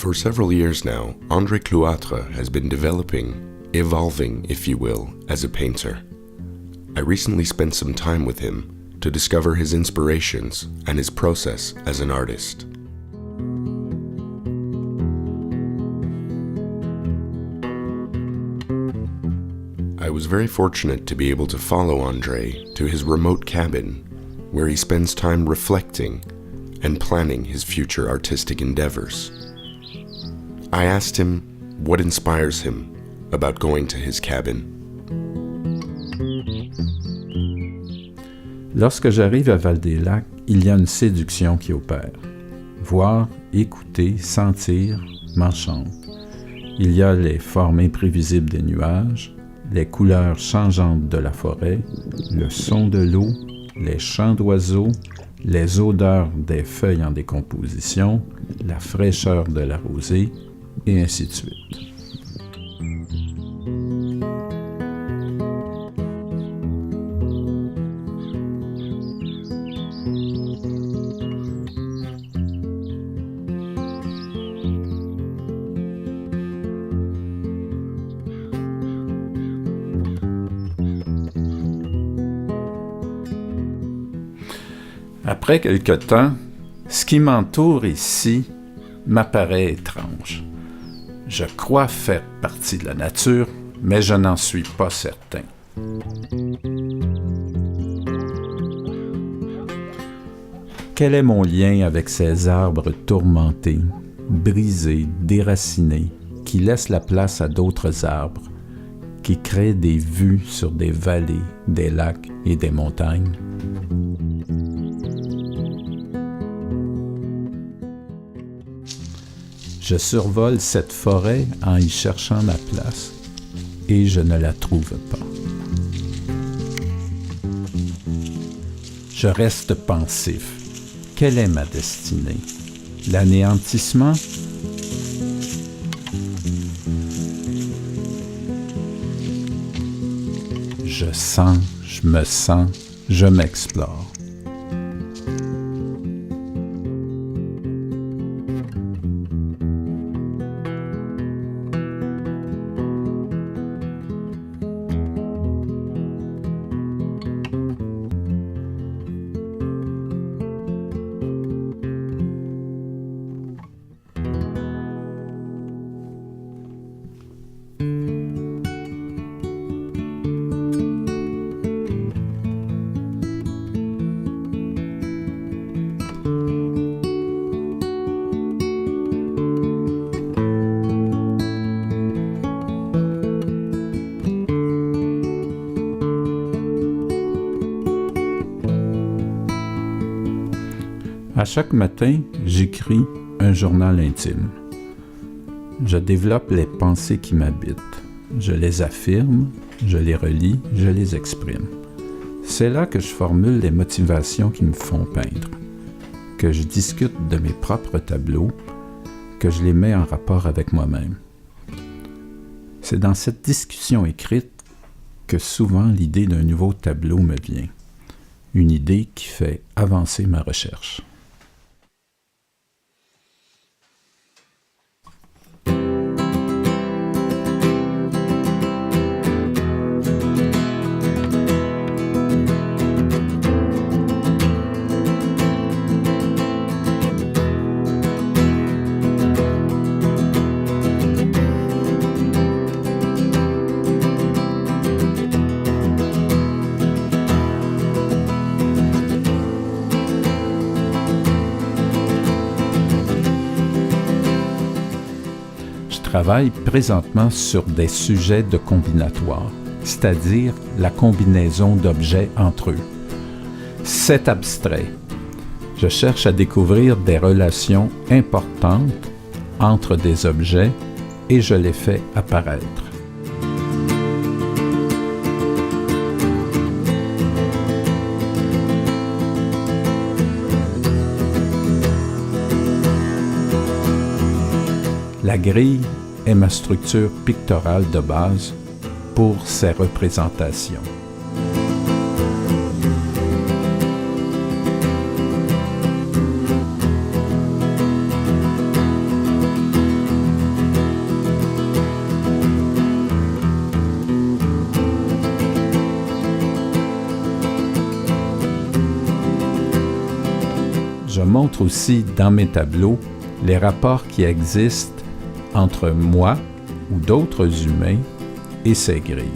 For several years now, André Cloître has been developing, evolving, if you will, as a painter. I recently spent some time with him to discover his inspirations and his process as an artist. I was very fortunate to be able to follow André to his remote cabin, where he spends time reflecting and planning his future artistic endeavors. I asked him what inspires him about going to his cabin. Lorsque j'arrive à Val-des-Lacs, il y a une séduction qui opère. Voir, écouter, sentir m'enchante. Il y a les formes imprévisibles des nuages, les couleurs changeantes de la forêt, le son de l'eau, les chants d'oiseaux, les odeurs des feuilles en décomposition, la fraîcheur de la rosée, et ainsi de suite. Après quelque temps, ce qui m'entoure ici m'apparaît étrange. Je crois faire partie de la nature, mais je n'en suis pas certain. Quel est mon lien avec ces arbres tourmentés, brisés, déracinés, qui laissent la place à d'autres arbres, qui créent des vues sur des vallées, des lacs et des montagnes? Je survole cette forêt en y cherchant ma place et je ne la trouve pas. Je reste pensif. Quelle est ma destinée? L'anéantissement? Je sens, je me sens, je m'explore. À chaque matin, j'écris un journal intime. Je développe les pensées qui m'habitent. Je les affirme, je les relis, je les exprime. C'est là que je formule les motivations qui me font peindre, que je discute de mes propres tableaux, que je les mets en rapport avec moi-même. C'est dans cette discussion écrite que souvent l'idée d'un nouveau tableau me vient. Une idée qui fait avancer ma recherche. Je travaille présentement sur des sujets de combinatoire, c'est-à-dire la combinaison d'objets entre eux. C'est abstrait. Je cherche à découvrir des relations importantes entre des objets et je les fais apparaître. La grille est ma structure picturale de base pour ces représentations. Je montre aussi dans mes tableaux les rapports qui existent entre moi ou d'autres humains et ces grilles.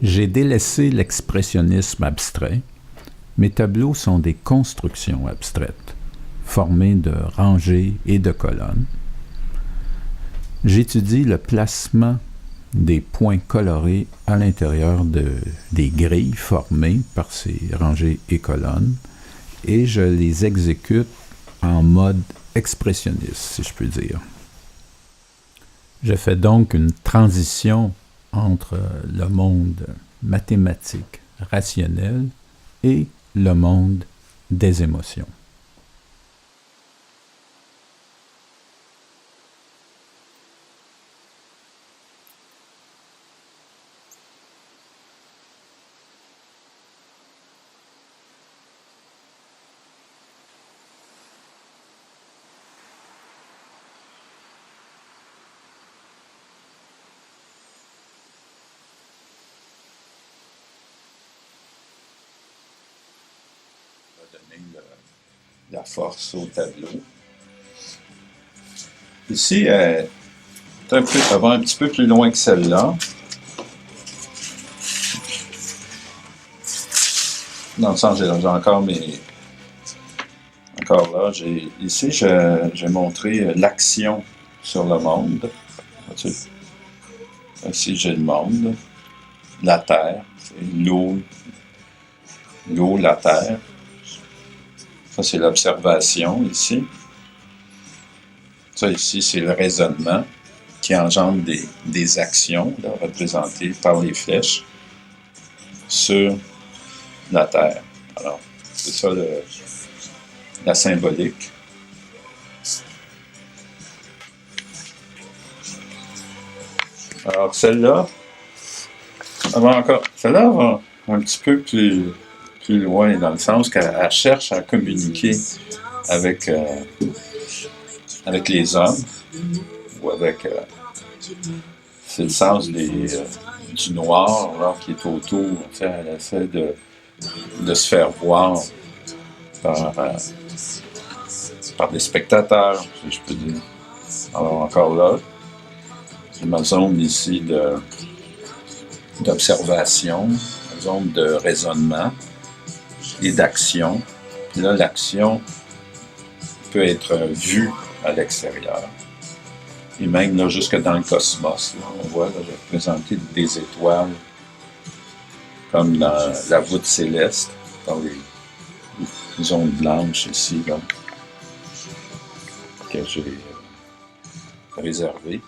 J'ai délaissé l'expressionnisme abstrait. Mes tableaux sont des constructions abstraites, formées de rangées et de colonnes. J'étudie le placement des points colorés à l'intérieur des grilles formées par ces rangées et colonnes, et je les exécute en mode expressionniste, si je peux dire. Je fais donc une transition entre le monde mathématique, rationnel, et le monde des émotions. Donner la force au tableau. Ici, elle va un petit peu plus loin que celle-là. Dans le sens, j'ai encore mes... Encore là, ici, j'ai montré l'action sur le monde. Ici, j'ai le monde, la terre, l'eau, la terre. Ça, c'est l'observation ici. Ça, ici, c'est le raisonnement qui engendre des actions là, représentées par les flèches sur la Terre. Alors, c'est ça la symbolique. Alors, celle-là va un petit peu plus loin, dans le sens qu'elle cherche à communiquer avec les hommes, ou avec... c'est le sens du noir là, qui est autour. En fait, elle essaie de se faire voir par des spectateurs, si je peux dire. Alors, encore là, c'est ma zone ici d'observation, ma zone de raisonnement et d'action. Puis là, l'action peut être vue à l'extérieur. Et même là, jusque dans le cosmos, là, on voit, là, j'ai représenté des étoiles comme dans la voûte céleste, dans les zones blanches ici, là, que j'ai réservées.